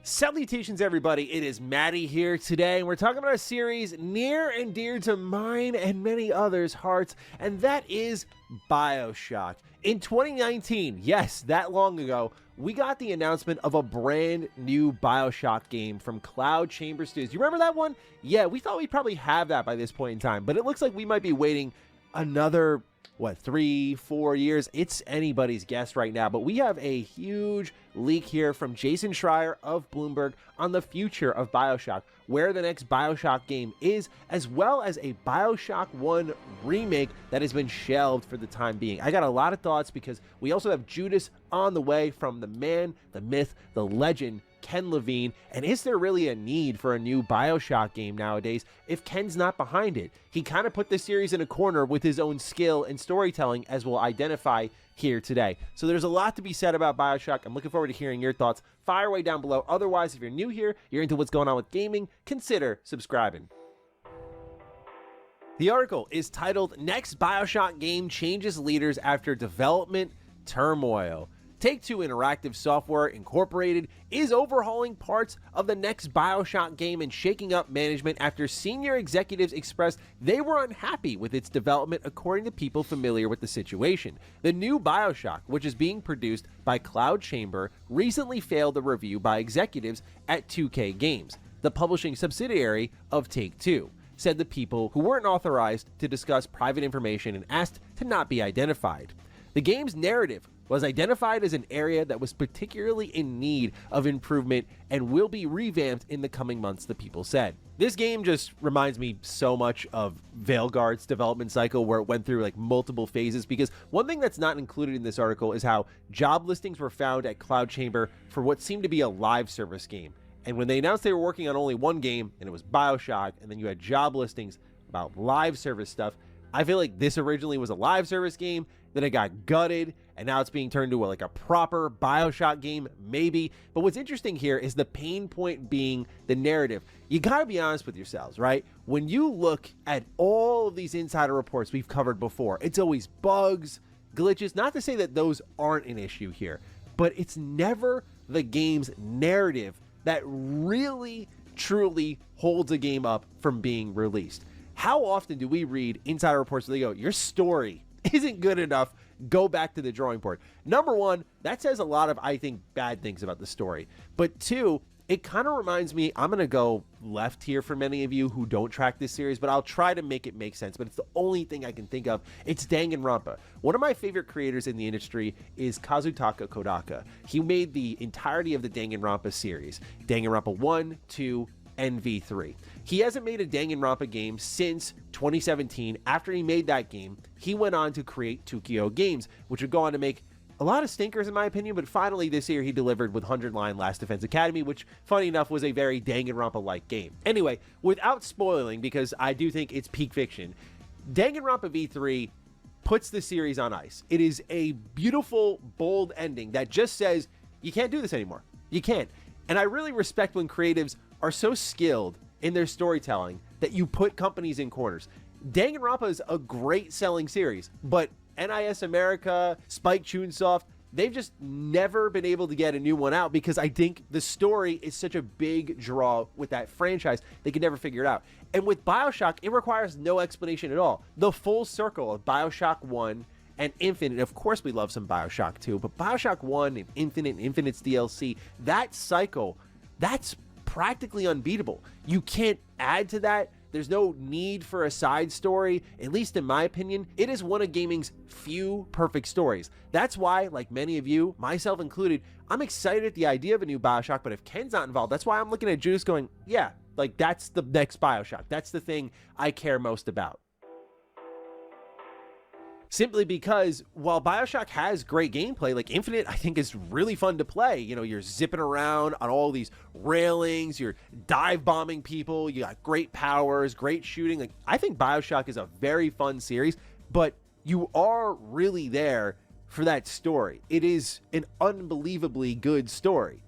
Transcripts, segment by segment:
Salutations, everybody. It is Maddie here today, and we're talking about a series near and dear to mine and many others' hearts, and that is BioShock. In 2019, yes, that long ago, we got the announcement of a brand new BioShock game from Cloud Chamber Studios. You remember that one? Yeah, we thought we'd probably have that by this point in time, but it looks like we might be waiting another 3-4 years. It's anybody's guess right now, but we have a huge leak here from Jason Schreier of Bloomberg on the future of BioShock, where the next BioShock game is, as well as a BioShock 1 remake that has been shelved for the time being. I got a lot of thoughts because we also have Judas on the way from the man, the myth, the legend, Ken Levine. And is there really a need for a new BioShock game nowadays if Ken's not behind it? He kind of put the series in a corner with his own skill and storytelling, as we'll identify here today. So there's a lot to be said about BioShock. I'm looking forward to hearing your thoughts. Fire away down below. Otherwise, if you're new here, you're into what's going on with gaming, consider subscribing. The article is titled, "Next BioShock Game Changes Leaders After Development Turmoil." Take-Two Interactive Software Incorporated is overhauling parts of the next BioShock game and shaking up management after senior executives expressed they were unhappy with its development, according to people familiar with the situation. The new BioShock, which is being produced by Cloud Chamber, recently failed a review by executives at 2K Games, the publishing subsidiary of Take-Two, said the people who weren't authorized to discuss private information and asked to not be identified. The game's narrative was identified as an area that was particularly in need of improvement and will be revamped in the coming months, the people said. This game just reminds me so much of Veilguard's development cycle, where it went through like multiple phases, because one thing that's not included in this article is how job listings were found at Cloud Chamber for what seemed to be a live service game. And when they announced they were working on only one game, and it was BioShock, and then you had job listings about live service stuff, I feel like this originally was a live service game, then it got gutted, and now it's being turned into like a proper BioShock game, maybe. But what's interesting here is the pain point being the narrative. You gotta be honest with yourselves, right? When you look at all of these insider reports we've covered before, it's always bugs, glitches. Not to say that those aren't an issue here, but it's never the game's narrative that really, truly holds a game up from being released. How often do we read insider reports where they go, your story isn't good enough, go back to the drawing board? Number one, that says a lot of, I think, bad things about the story. But two, it kind of reminds me, I'm going to go left here for many of you who don't track this series, but I'll try to make it make sense. But it's the only thing I can think of. It's Danganronpa. One of my favorite creators in the industry is Kazutaka Kodaka. He made the entirety of the Danganronpa series, Danganronpa 1, 2, and V3. He hasn't made a Danganronpa game since 2017. After he made that game, he went on to create Tokyo Games, which would go on to make a lot of stinkers in my opinion, but finally this year he delivered with 100 Line Last Defense Academy, which funny enough was a very Danganronpa-like game. Anyway, without spoiling, because I do think it's peak fiction, Danganronpa V3 puts the series on ice. It is a beautiful, bold ending that just says, you can't do this anymore. You can't. And I really respect when creatives are so skilled in their storytelling that you put companies in corners. Danganronpa is a great selling series, but NIS America, Spike Chunsoft, they've just never been able to get a new one out because I think the story is such a big draw with that franchise, they can never figure it out. And with BioShock, it requires no explanation at all. The full circle of BioShock 1 and Infinite, of course we love some BioShock 2, but BioShock 1 and Infinite's DLC, that cycle, that's practically unbeatable. You can't add to that. There's no need for a side story. At least in my opinion, it is one of gaming's few perfect stories. That's why, like many of you, myself included, I'm excited at the idea of a new BioShock, but if Ken's not involved, that's why I'm looking at Judas going, yeah, like that's the next BioShock. That's the thing I care most about. Simply because while BioShock has great gameplay, like Infinite, I think is really fun to play. You know, you're zipping around on all these railings, you're dive bombing people, you got great powers, great shooting. Like, I think BioShock is a very fun series, but you are really there for that story. It is an unbelievably good story.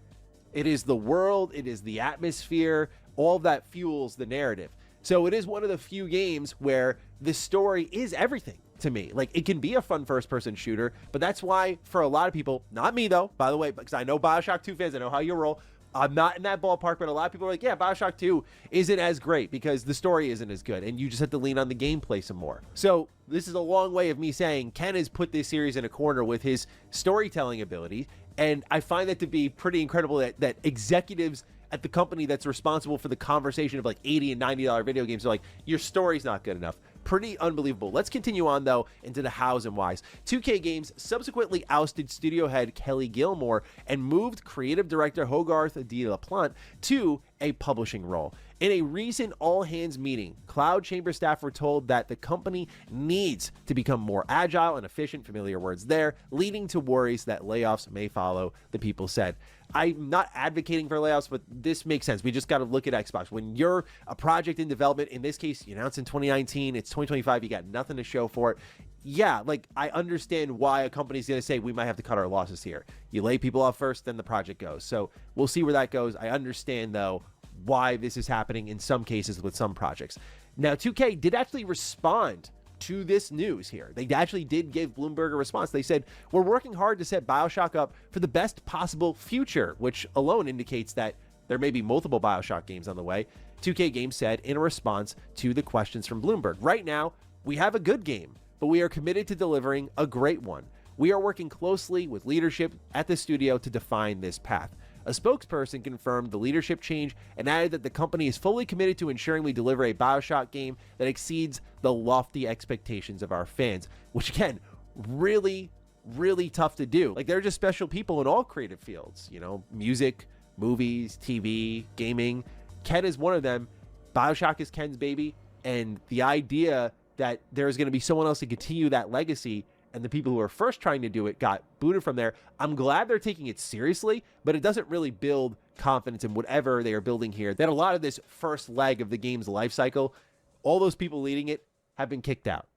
It is the world, it is the atmosphere, all of that fuels the narrative. So it is one of the few games where the story is everything to me. Like, it can be a fun first-person shooter, but that's why for a lot of people, not me though, by the way, because I know BioShock 2 fans, I know how you roll, I'm not in that ballpark, but a lot of people are like, yeah, Bioshock 2 isn't as great because the story isn't as good, and you just have to lean on the gameplay some more. So this is a long way of me saying Ken has put this series in a corner with his storytelling ability, and I find that to be pretty incredible that executives at the company that's responsible for the conversation of like $80 and $90 video games are like, your story's not good enough. Pretty unbelievable. Let's continue on, though, into the hows and whys. 2K Games subsequently ousted studio head Kelly Gilmore and moved creative director Hogarth de la Plante to a publishing role. In a recent all-hands meeting, Cloud Chamber staff were told that the company needs to become more agile and efficient, familiar words there, leading to worries that layoffs may follow, the people said. I'm not advocating for layoffs, but this makes sense. We just got to look at Xbox. When you're a project in development, in this case, you announced in 2019, it's 2025, you got nothing to show for it. Yeah, like, I understand why a company's going to say we might have to cut our losses here. You lay people off first, then the project goes. So we'll see where that goes. I understand, though, why this is happening in some cases with some projects. Now, 2K did actually respond to this news here. They actually did give Bloomberg a response. They said, we're working hard to set Bioshock up for the best possible future, which alone indicates that there may be multiple Bioshock games on the way. 2K Games said in a response to the questions from Bloomberg, right now, we have a good game, but we are committed to delivering a great one. We are working closely with leadership at the studio to define this path. A spokesperson confirmed the leadership change and added that the company is fully committed to ensuring we deliver a Bioshock game that exceeds the lofty expectations of our fans, which, again, really, really tough to do. Like, they're just special people in all creative fields, you know, music, movies, TV, gaming. Ken is one of them. Bioshock is Ken's baby, and the idea that there's going to be someone else to continue that legacy, and the people who are first trying to do it got booted from there. I'm glad they're taking it seriously, but it doesn't really build confidence in whatever they are building here. That a lot of this first leg of the game's life cycle, all those people leading it have been kicked out.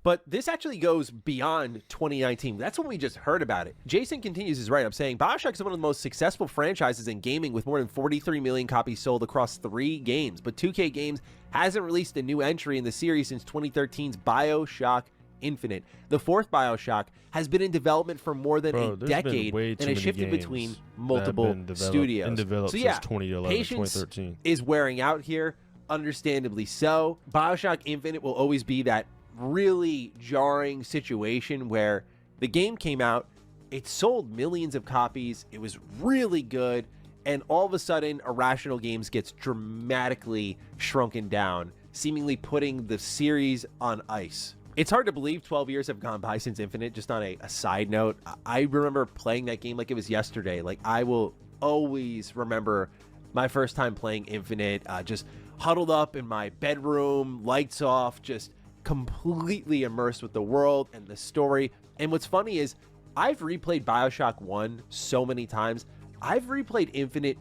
But this actually goes beyond 2019. That's when we just heard about it. Jason continues his write-up saying, Bioshock is one of the most successful franchises in gaming with more than 43 million copies sold across 3 games. But 2K Games hasn't released a new entry in the series since 2013's Bioshock Infinite. The 4th Bioshock has been in development for more than a decade and has shifted between multiple studios. So yeah, patience 2013 is wearing out here, understandably so. Bioshock Infinite will always be that really jarring situation where the game came out, it sold millions of copies, it was really good, and all of a sudden Irrational Games gets dramatically shrunken down, seemingly putting the series on ice. It's hard to believe 12 years have gone by since Infinite. Just on a side note, I remember playing that game like it was yesterday. Like, I will always remember my first time playing Infinite, just huddled up in my bedroom, lights off, just completely immersed with the world and the story. And what's funny is I've replayed Bioshock 1 so many times. I've replayed Infinite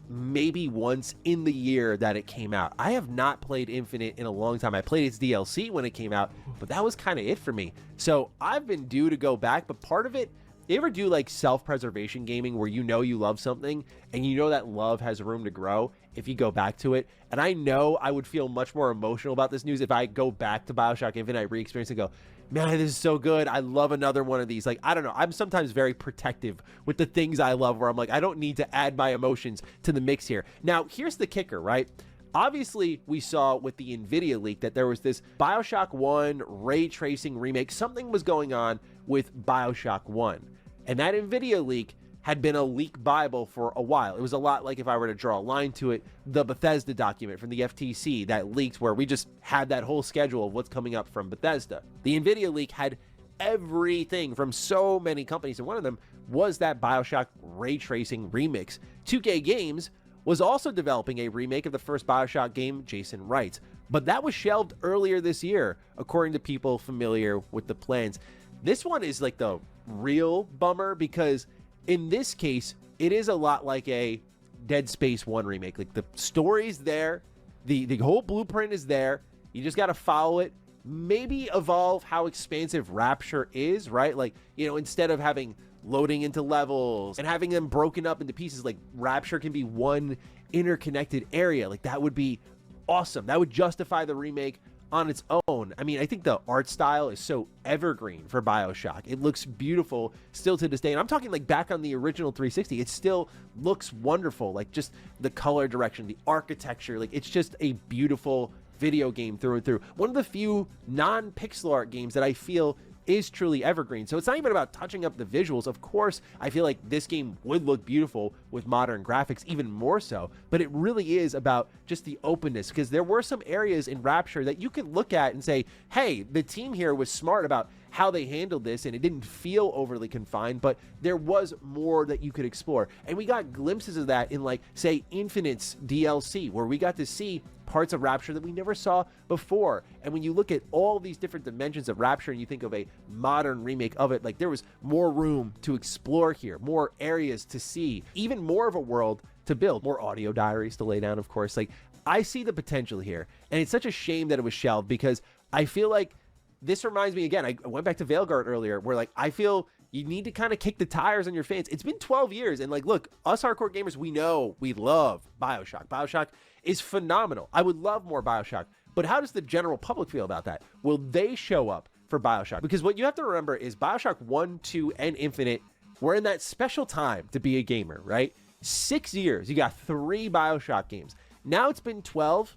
maybe once in the year that it came out. I have not played Infinite in a long time. I played its DLC when it came out, but that was kind of it for me. So I've been due to go back, but part of it, you ever do like self-preservation gaming where you know you love something and you know that love has room to grow if you go back to it? And I know I would feel much more emotional about this news if I go back to Bioshock Infinite, I re-experience and go, man, this is so good. I love another one of these. Like, I don't know. I'm sometimes very protective with the things I love where I'm like, I don't need to add my emotions to the mix here. Now, here's the kicker, right? Obviously, we saw with the NVIDIA leak that there was this Bioshock 1 ray tracing remake. Something was going on with Bioshock 1. And that NVIDIA leak had been a leak Bible for a while. It was a lot like, if I were to draw a line to it, the Bethesda document from the FTC that leaked, where we just had that whole schedule of what's coming up from Bethesda. The NVIDIA leak had everything from so many companies, and one of them was that Bioshock ray tracing remix. 2K Games was also developing a remake of the first Bioshock game, Jason writes, but that was shelved earlier this year, according to people familiar with the plans. This one is like the real bummer, because in this case it is a lot like a Dead Space 1 remake. Like, the story's there, the whole blueprint is there, you just got to follow it, maybe evolve how expansive Rapture is, right? Like, you know, instead of having loading into levels and having them broken up into pieces, like Rapture can be one interconnected area. Like, that would be awesome. That would justify the remake on its own, I mean, I think the art style is so evergreen for BioShock. It looks beautiful still to this day. And I'm talking like back on the original 360, it still looks wonderful. Like just the color direction, the architecture, like it's just a beautiful video game through and through. One of the few non-pixel art games that I feel is truly evergreen. So it's not even about touching up the visuals. Of course, I feel like this game would look beautiful with modern graphics, even more so, but it really is about just the openness, because there were some areas in Rapture that you could look at and say, hey, the team here was smart about how they handled this, and it didn't feel overly confined, but there was more that you could explore. And we got glimpses of that in, like, say, Infinite's DLC, where we got to see parts of Rapture that we never saw before. And when you look at all these different dimensions of Rapture and you think of a modern remake of it, like there was more room to explore here, more areas to see, even more of a world to build, more audio diaries to lay down, of course. Like, I see the potential here, and it's such a shame that it was shelved, because I feel like this reminds me, again, I went back to Veilguard earlier, where like I feel you need to kind of kick the tires on your fans. It's been 12 years, and like, look, us hardcore gamers, we know we love BioShock. BioShock is phenomenal. I would love more BioShock, but how does the general public feel about that? Will they show up for BioShock? Because what you have to remember is BioShock 1, 2, and Infinite were in that special time to be a gamer, right? 6 years, you got 3 BioShock games. Now it's been 12.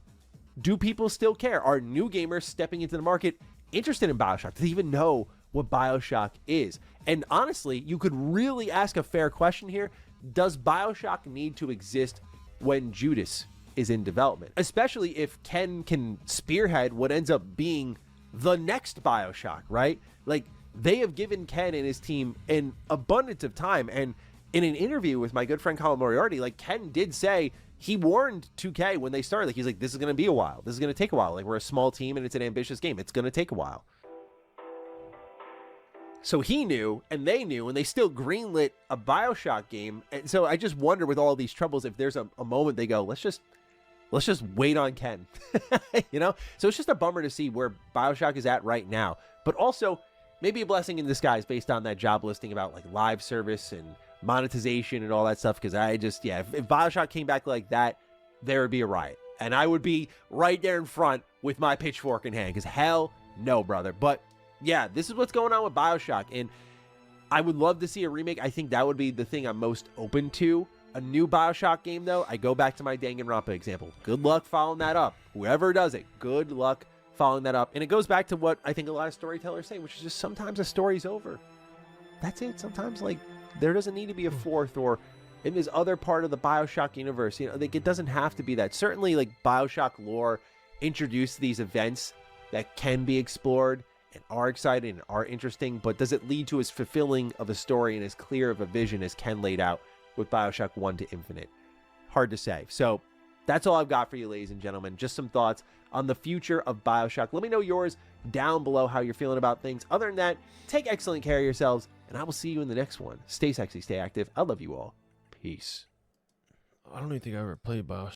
Do people still care? Are new gamers stepping into the market interested in BioShock? Do they even know what BioShock is? And honestly, you could really ask a fair question here. Does BioShock need to exist when Judas is in development? Especially if Ken can spearhead what ends up being the next BioShock, right? Like, they have given Ken and his team an abundance of time. And in an interview with my good friend Colin Moriarty, like, Ken did say, he warned 2K when they started, like, he's like, this is going to be a while. This is going to take a while. Like, we're a small team and it's an ambitious game. It's going to take a while. So he knew, and they knew, and they still greenlit a BioShock game. And so I just wonder, with all these troubles, if there's a moment they go, let's just wait on Ken, you know? So it's just a bummer to see where BioShock is at right now, but also maybe a blessing in disguise based on that job listing about like live service and monetization and all that stuff. Because I just, yeah, if BioShock came back like that, there would be a riot, and I would be right there in front with my pitchfork in hand, because hell no, brother. But yeah, this is what's going on with BioShock, and I would love to see a remake. I think that would be the thing I'm most open to. A new BioShock game, though, I go back to my Danganronpa example. Good luck following that up. Whoever does it, good luck following that up. And it goes back to what I think a lot of storytellers say, which is just sometimes a story's over. That's it. Sometimes, like, there doesn't need to be a fourth, or in this other part of the BioShock universe, you know, like, it doesn't have to be that. Certainly, like, BioShock lore introduced these events that can be explored and are exciting and are interesting, but does it lead to as fulfilling of a story and as clear of a vision as Ken laid out with BioShock 1 to Infinite? Hard to say. So that's all I've got for you, ladies and gentlemen. Just some thoughts on the future of BioShock. Let me know yours down below, how you're feeling about things. Other than that, take excellent care of yourselves, and I will see you in the next one. Stay sexy, stay active. I love you all. Peace. I don't even think I ever played BioShock.